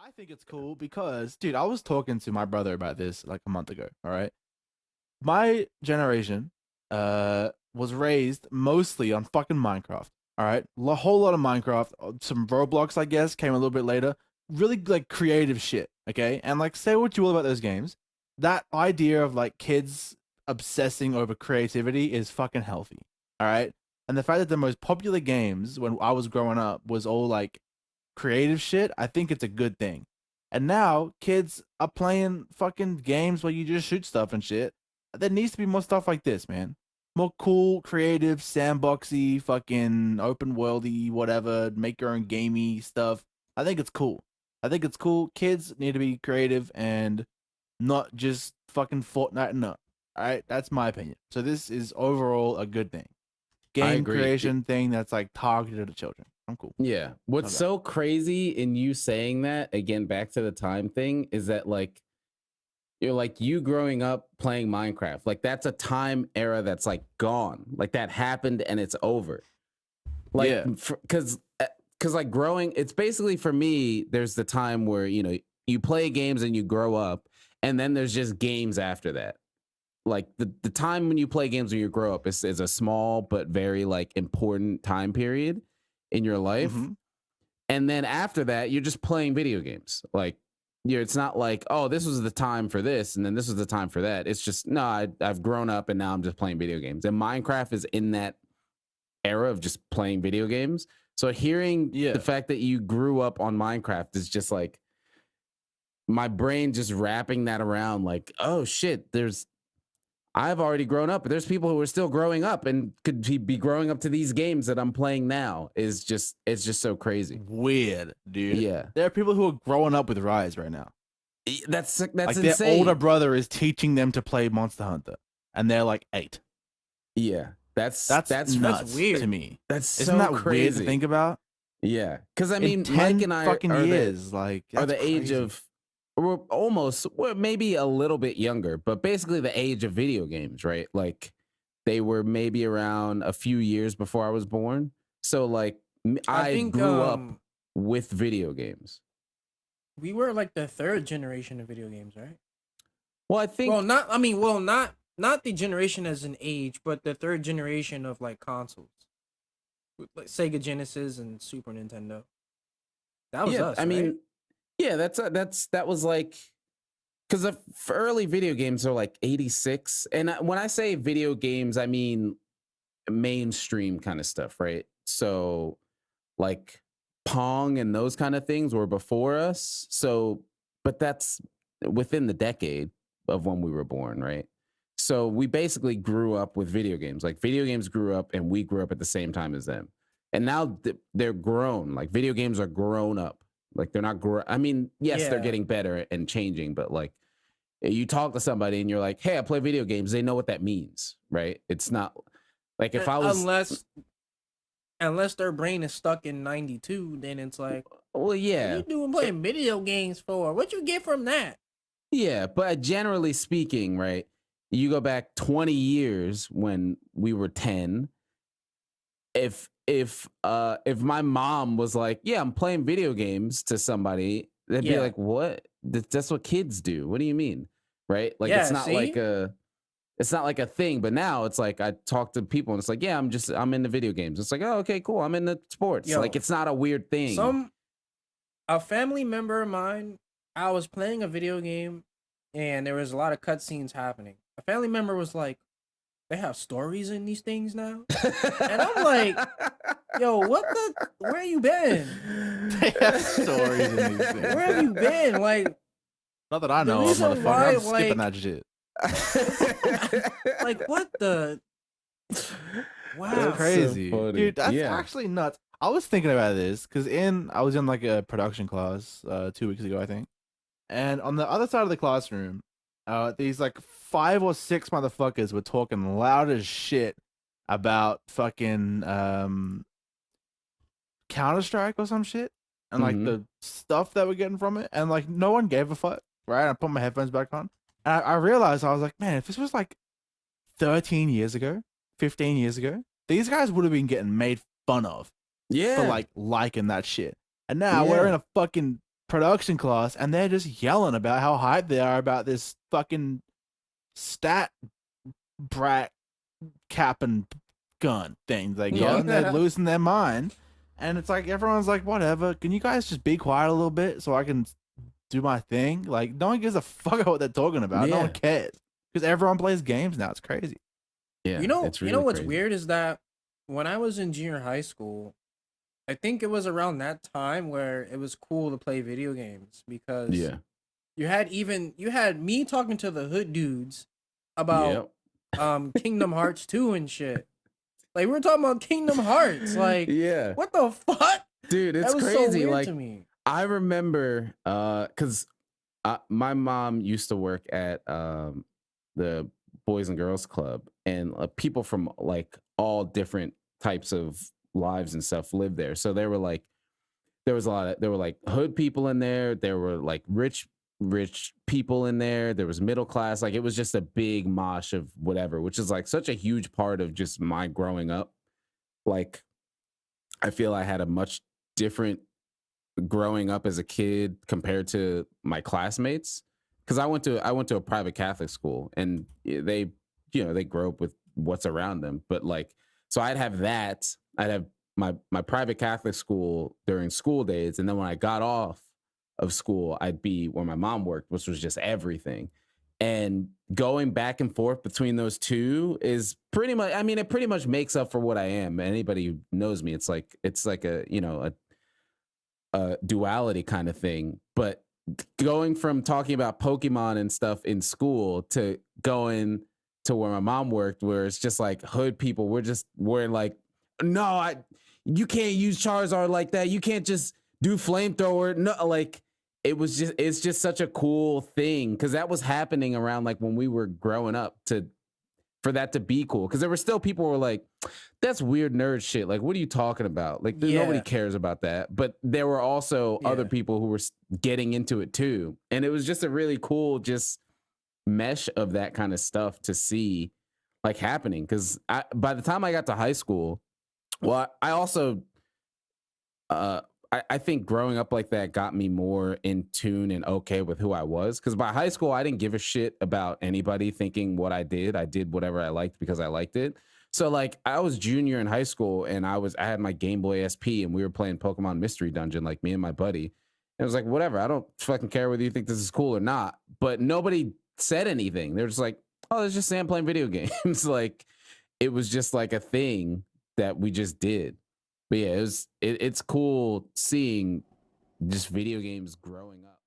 I think it's cool because, dude, I was talking to my brother about this like a month ago. All right, my generation, was raised mostly on fucking Minecraft. All right, a whole lot of Minecraft, some Roblox, I guess, came a little bit later. Really like creative shit. Okay, and like say what you will about those games, that idea of like kids obsessing over creativity is fucking healthy. All right, and the fact that the most popular games when I was growing up was all like creative shit, I think it's a good thing. And now kids are playing fucking games where you just shoot stuff and shit. There needs to be more stuff like this, man. More cool, creative, sandboxy, fucking open worldy, whatever, make your own gamey stuff. I think it's cool. I think it's cool. Kids need to be creative and not just fucking Fortnite and up. All right, that's my opinion. So this is overall a good thing. I Game agree. creation thing that's like targeted at children. I'm cool. Yeah. What's Okay. so crazy in you saying that, again, back to the time thing, is that like you're like you growing up playing Minecraft. Like that's a time era that's like gone. Like that happened and it's over. Like Yeah. because like growing, it's basically for me, there's the time where, you know, you play games and you grow up, and then there's just games after that. Like the time when you play games when you grow up is a small but very like important time period in your life. Mhm. And then after that, you're just playing video games. Like it's not like, oh, this was the time for this, and then this was the time for that. It's just, no, I've grown up and now I'm just playing video games. And Minecraft is in that era of just playing video games. So hearing the fact that you grew up on Minecraft is just like my brain just wrapping that around like, oh shit, I've already grown up, but there's people who are still growing up and could be growing up to these games that I'm playing now. It's just so crazy. Weird, dude. Yeah. There are people who are growing up with Rise right now. That's like insane. Their older brother is teaching them to play Monster Hunter, and they're like 8. Yeah. That's nuts weird to me. That's Isn't that crazy weird to think about? Yeah. Because I mean, In 10 Mike and I fucking are years, like are the that's age crazy. of we're maybe a little bit younger, but basically the age of video games, right? Like they were maybe around a few years before I was born. So like I think, grew up with video games. We were like the third generation of video games, right? Well, I think not the generation as an age, but the third generation of like consoles. Like Sega Genesis and Super Nintendo. That was us, I right? mean, yeah, that was like, because for early video games are like 86. And when I say video games, I mean mainstream kind of stuff, right? So like Pong and those kind of things were before us. So, but that's within the decade of when we were born, right? So we basically grew up with video games. Like video games grew up and we grew up at the same time as them. And now they're grown. Like video games are grown up. Like they're not I mean, yes, they're getting better and changing, but like you talk to somebody and you're like, hey, I play video games. They know what that means, right? It's not like if I was unless their brain is stuck in 92, then it's like, well, yeah. What are you doing playing video games for? What you get from that? Yeah, but generally speaking, right? You go back 20 years when we were 10. If my mom was like, yeah, I'm playing video games to somebody, they'd be like, what? That's what kids do. What do you mean? Right? Like it's not like a thing, but now it's like I talk to people and it's like, yeah, I'm into video games. It's like, oh, okay, cool. I'm into sports. Like it's not a weird thing. A family member of mine, I was playing a video game and there was a lot of cutscenes happening. A family member was like, they have stories in these things now? And I'm like, yo, where you been? They have stories in these things. Where have you been? Like, not that I know of, motherfucker. I'm skipping that shit. Like, what the? Wow. That's crazy. So dude, that's actually nuts. I was thinking about this because I was in like a production class 2 weeks ago, I think. And on the other side of the classroom, these like 5 or 6 motherfuckers were talking loud as shit about fucking Counter-Strike or some shit. And like the stuff that we're getting from it. And like no one gave a fuck, right? I put my headphones back on. And I realized, I was like, man, if this was like 13 years ago, 15 years ago, these guys would have been getting made fun of. Yeah. For like liking that shit. And now we're in a fucking production class, and they're just yelling about how hyped they are about this fucking stat brat cap and gun thing they got, and they're losing their mind. And it's like everyone's like, whatever. Can you guys just be quiet a little bit so I can do my thing? Like, no one gives a fuck about what they're talking about. No one cares because everyone plays games now. It's crazy. Yeah, you know what's weird is that when I was in junior high school, I think it was around that time where it was cool to play video games because you had me talking to the hood dudes about Kingdom Hearts 2 and shit. Like, we were talking about Kingdom Hearts. Like, what the fuck? Dude, it's crazy. So like, to me. I remember, because my mom used to work at the Boys and Girls Club, and people from like all different types of lives and stuff lived there. So there were like hood people in there. There were like rich people in there. There was middle class. Like, it was just a big mosh of whatever, which is like such a huge part of just my growing up. Like, I feel I had a much different growing up as a kid compared to my classmates, because I went to a private Catholic school, and they grow up with what's around them. But like, so I'd have my private Catholic school during school days, and then when I got off of school, I'd be where my mom worked, which was just everything. And going back and forth between those two is pretty much, I mean, it pretty much makes up for what I am. Anybody who knows me, it's like a duality kind of thing. But going from talking about Pokemon and stuff in school to going to where my mom worked, where it's just like hood people, we're like, no, you can't use Charizard like that. You can't just do flamethrower. No, like, it's just such a cool thing, because that was happening around like when we were growing up, for that to be cool. Because there were still people who were like, that's weird nerd shit. Like, what are you talking about? Like, nobody cares about that. But there were also other people who were getting into it too. And it was just a really cool just mesh of that kind of stuff to see like happening. Because by the time I got to high school, well, I also I think growing up like that got me more in tune and okay with who I was. Because by high school, I didn't give a shit about anybody thinking what I did. I did whatever I liked because I liked it. So like, I was junior in high school, and I had my Game Boy SP, and we were playing Pokemon Mystery Dungeon, like me and my buddy. And it was like, whatever, I don't fucking care whether you think this is cool or not. But nobody said anything. They're just like, oh, it's just Sam playing video games. Like, it was just like a thing that we just did. But yeah, it's cool seeing just video games growing up.